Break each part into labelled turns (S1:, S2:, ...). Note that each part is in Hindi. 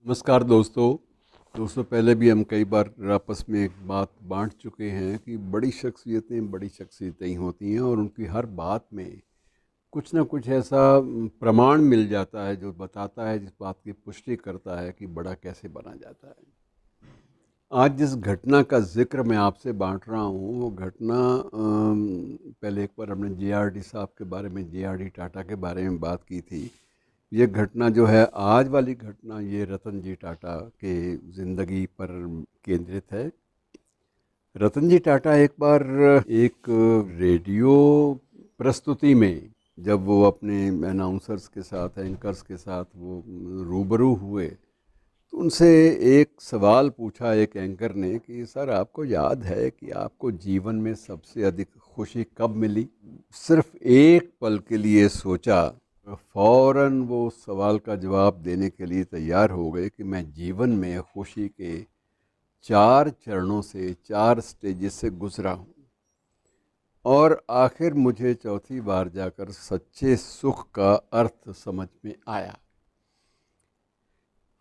S1: नमस्कार दोस्तों पहले भी हम कई बार आपस में एक बात बांट चुके हैं कि बड़ी शख्सियतें ही होती हैं और उनकी हर बात में कुछ ना कुछ ऐसा प्रमाण मिल जाता है जो बताता है, जिस बात की पुष्टि करता है कि बड़ा कैसे बना जाता है। आज जिस घटना का जिक्र मैं आपसे बांट रहा हूँ वो घटना पहले एक बार हमने जेआरडी साहब के बारे में, जेआरडी टाटा के बारे में बात की थी। ये घटना जो है, आज वाली घटना, ये रतन जी टाटा के ज़िंदगी पर केंद्रित है। रतन जी टाटा एक बार एक रेडियो प्रस्तुति में जब वो अपने अनाउंसर्स के साथ, एंकर्स के साथ वो रूबरू हुए, तो उनसे एक सवाल पूछा एक एंकर ने कि सर, आपको याद है कि आपको जीवन में सबसे अधिक खुशी कब मिली? सिर्फ एक पल के लिए सोचा, फौरन वो सवाल का जवाब देने के लिए तैयार हो गए कि मैं जीवन में खुशी के 4 चरणों से, 4 स्टेजेस से गुजरा हूँ और आखिर मुझे चौथी बार जाकर सच्चे सुख का अर्थ समझ में आया।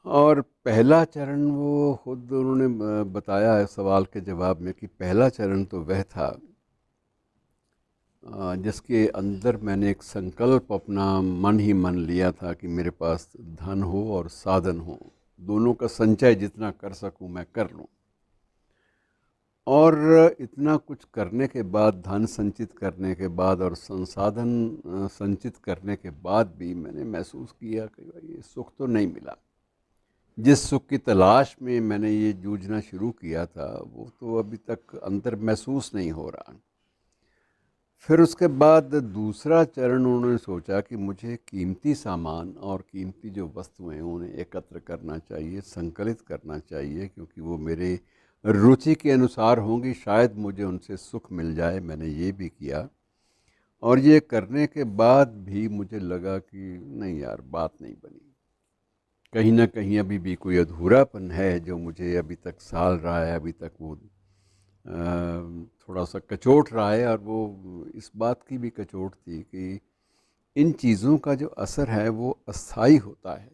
S1: और पहला चरण वो खुद उन्होंने बताया है सवाल के जवाब में कि पहला चरण तो वह था जिसके अंदर मैंने एक संकल्प अपना मन ही मन लिया था कि मेरे पास धन हो और साधन हो, दोनों का संचय जितना कर सकूं मैं कर लूं। और इतना कुछ करने के बाद, धन संचित करने के बाद और संसाधन संचित करने के बाद भी मैंने महसूस किया कि भाई, ये सुख तो नहीं मिला। जिस सुख की तलाश में मैंने ये जूझना शुरू किया था वो तो अभी तक अंदर महसूस नहीं हो रहा। फिर उसके बाद दूसरा चरण उन्होंने सोचा कि मुझे कीमती सामान और कीमती जो वस्तुएं हैं उन्हें एकत्र करना चाहिए, संकलित करना चाहिए, क्योंकि वो मेरे रुचि के अनुसार होंगी, शायद मुझे उनसे सुख मिल जाए। मैंने ये भी किया और ये करने के बाद भी मुझे लगा कि नहीं यार, बात नहीं बनी। कहीं ना कहीं अभी भी कोई अधूरापन है जो मुझे अभी तक साल रहा है, अभी तक वो थोड़ा सा कचोट रहा है। और वो इस बात की भी कचोट थी कि इन चीज़ों का जो असर है वो अस्थाई होता है,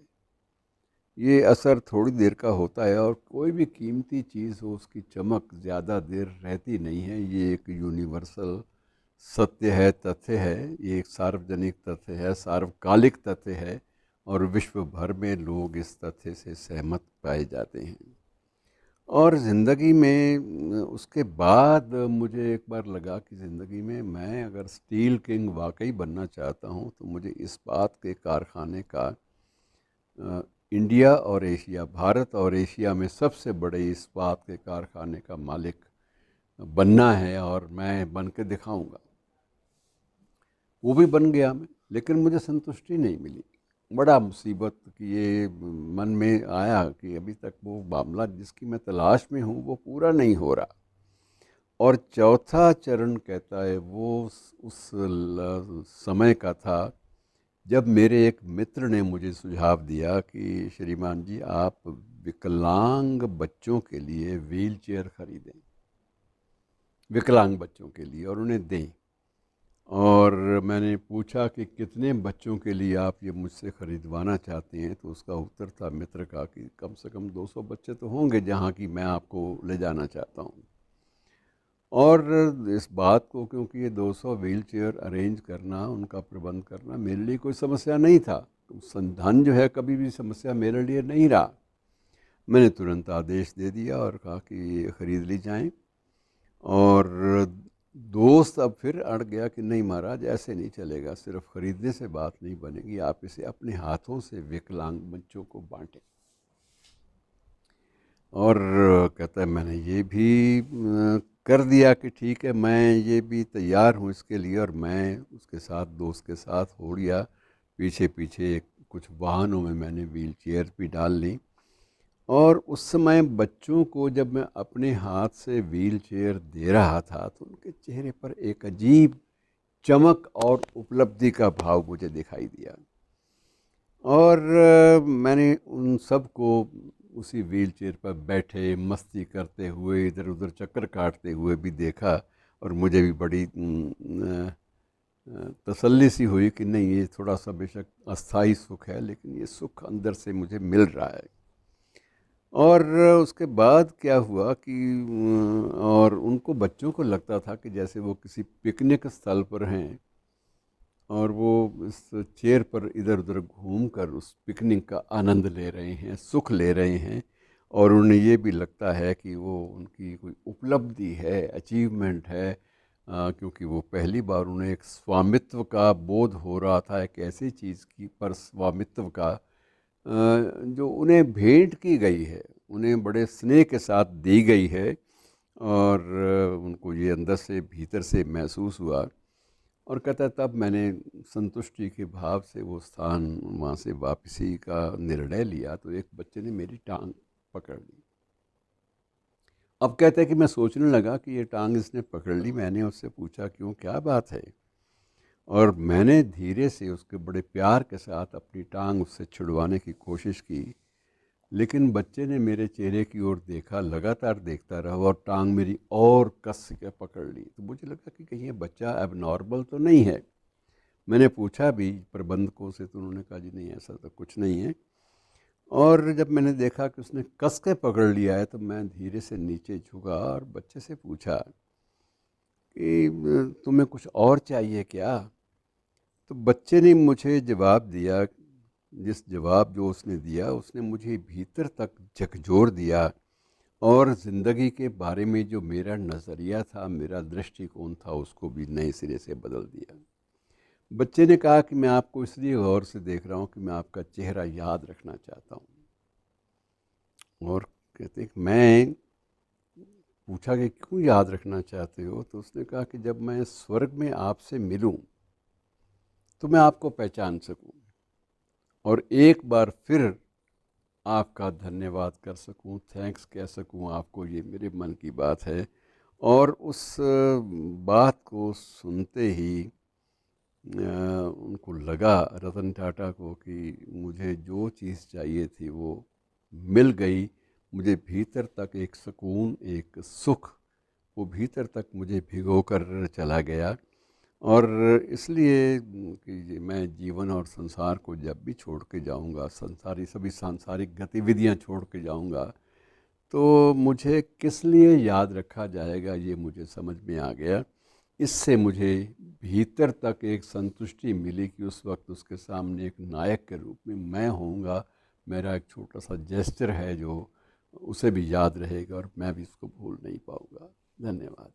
S1: ये असर थोड़ी देर का होता है और कोई भी कीमती चीज़ हो उसकी चमक ज़्यादा देर रहती नहीं है। ये एक यूनिवर्सल सत्य है, तथ्य है, ये एक सार्वजनिक तथ्य है, सार्वकालिक तथ्य है और विश्व भर में लोग इस तथ्य से सहमत पाए जाते हैं। और ज़िंदगी में उसके बाद मुझे एक बार लगा कि ज़िंदगी में मैं अगर स्टील किंग वाकई बनना चाहता हूँ तो मुझे इस्पात के कारखाने का, इंडिया और एशिया, भारत और एशिया में सबसे बड़े इस्पात के कारखाने का मालिक बनना है और मैं बन के दिखाऊँगा। वो भी बन गया मैं, लेकिन मुझे संतुष्टि नहीं मिली। बड़ा मुसीबत कि ये मन में आया कि अभी तक वो मामला जिसकी मैं तलाश में हूँ वो पूरा नहीं हो रहा। और चौथा चरण कहता है वो उस समय का था जब मेरे एक मित्र ने मुझे सुझाव दिया कि श्रीमान जी, आप विकलांग बच्चों के लिए व्हील चेयर खरीदें, विकलांग बच्चों के लिए, और उन्हें दें। और मैंने पूछा कि कितने बच्चों के लिए आप ये मुझसे ख़रीदवाना चाहते हैं, तो उसका उत्तर था मित्र का कि कम से कम 200 बच्चे तो होंगे जहाँ की मैं आपको ले जाना चाहता हूँ। और इस बात को, क्योंकि ये 200 व्हील चेयर अरेंज करना, उनका प्रबंध करना मेरे लिए कोई समस्या नहीं था, तो संधान जो है कभी भी समस्या मेरे लिए नहीं रहा। मैंने तुरंत आदेश दे दिया और कहा कि ये ख़रीद ली जाएं। और दोस्त अब फिर अड़ गया कि नहीं महाराज, ऐसे नहीं चलेगा, सिर्फ ख़रीदने से बात नहीं बनेगी, आप इसे अपने हाथों से विकलांग बच्चों को बांटें। और कहता है मैंने ये भी कर दिया कि ठीक है, मैं ये भी तैयार हूँ इसके लिए। और मैं उसके साथ, दोस्त के साथ हो गया, पीछे पीछे कुछ वाहनों में मैंने व्हील चेयर भी डाल ली। और उस समय बच्चों को जब मैं अपने हाथ से व्हील चेयर दे रहा था तो उनके चेहरे पर एक अजीब चमक और उपलब्धि का भाव मुझे दिखाई दिया। और मैंने उन सब को उसी व्हील चेयर पर बैठे मस्ती करते हुए, इधर उधर चक्कर काटते हुए भी देखा। और मुझे भी बड़ी तसल्ली सी हुई कि नहीं, ये थोड़ा सा बेशक अस्थाई सुख है लेकिन ये सुख अंदर से मुझे मिल रहा है। और उसके बाद क्या हुआ कि और उनको बच्चों को लगता था कि जैसे वो किसी पिकनिक स्थल पर हैं और वो इस चेयर पर इधर उधर घूमकर उस पिकनिक का आनंद ले रहे हैं, सुख ले रहे हैं। और उन्हें ये भी लगता है कि वो उनकी कोई उपलब्धि है, अचीवमेंट है, क्योंकि वो पहली बार उन्हें एक स्वामित्व का बोध हो रहा था, एक ऐसी चीज़ की पर स्वामित्व का जो उन्हें भेंट की गई है, उन्हें बड़े स्नेह के साथ दी गई है। और उनको ये अंदर से भीतर से महसूस हुआ। और कहता है तब मैंने संतुष्टि के भाव से वो स्थान वहाँ से वापसी का निर्णय लिया, तो एक बच्चे ने मेरी टांग पकड़ ली। अब कहता है कि मैं सोचने लगा कि ये टांग इसने पकड़ ली। मैंने उससे पूछा क्यों, क्या बात है? और मैंने धीरे से उसके बड़े प्यार के साथ अपनी टांग उससे छुड़वाने की कोशिश की, लेकिन बच्चे ने मेरे चेहरे की ओर देखा, लगातार देखता रहा और टांग मेरी और कस के पकड़ ली। तो मुझे लगा कि कहीं ये बच्चा एबनॉर्मल तो नहीं है। मैंने पूछा भी प्रबंधकों से, तो उन्होंने कहा जी नहीं, ऐसा तो कुछ नहीं है। और जब मैंने देखा कि उसने कस के पकड़ लिया है, तो मैं धीरे से नीचे झुका और बच्चे से पूछा कि तुम्हें कुछ और चाहिए क्या? तो बच्चे ने मुझे जवाब दिया, जिस जवाब जो उसने दिया उसने मुझे भीतर तक झकझोर दिया और ज़िंदगी के बारे में जो मेरा नज़रिया था, मेरा दृष्टिकोण था, उसको भी नए सिरे से बदल दिया। बच्चे ने कहा कि मैं आपको इसलिए गौर से देख रहा हूँ कि मैं आपका चेहरा याद रखना चाहता हूँ। और कहते कि मैं पूछा कि क्यों याद रखना चाहते हो? तो उसने कहा कि जब मैं स्वर्ग में आपसे मिलूं तो मैं आपको पहचान सकूं और एक बार फिर आपका धन्यवाद कर सकूं, थैंक्स कह सकूं आपको, ये मेरे मन की बात है। और उस बात को सुनते ही उनको लगा, रतन टाटा को, कि मुझे जो चीज़ चाहिए थी वो मिल गई। मुझे भीतर तक एक सुकून, एक सुख, वो भीतर तक मुझे भिगो कर चला गया। और इसलिए कि मैं जीवन और संसार को जब भी छोड़ के जाऊंगा, सभी सांसारिक गतिविधियां छोड़ के जाऊंगा, तो मुझे किस लिए याद रखा जाएगा, ये मुझे समझ में आ गया। इससे मुझे भीतर तक एक संतुष्टि मिली कि उस वक्त उसके सामने एक नायक के रूप में मैं होऊंगा। मेरा एक छोटा सा जेस्चर है जो उसे भी याद रहेगा और मैं भी इसको भूल नहीं पाऊंगा। धन्यवाद।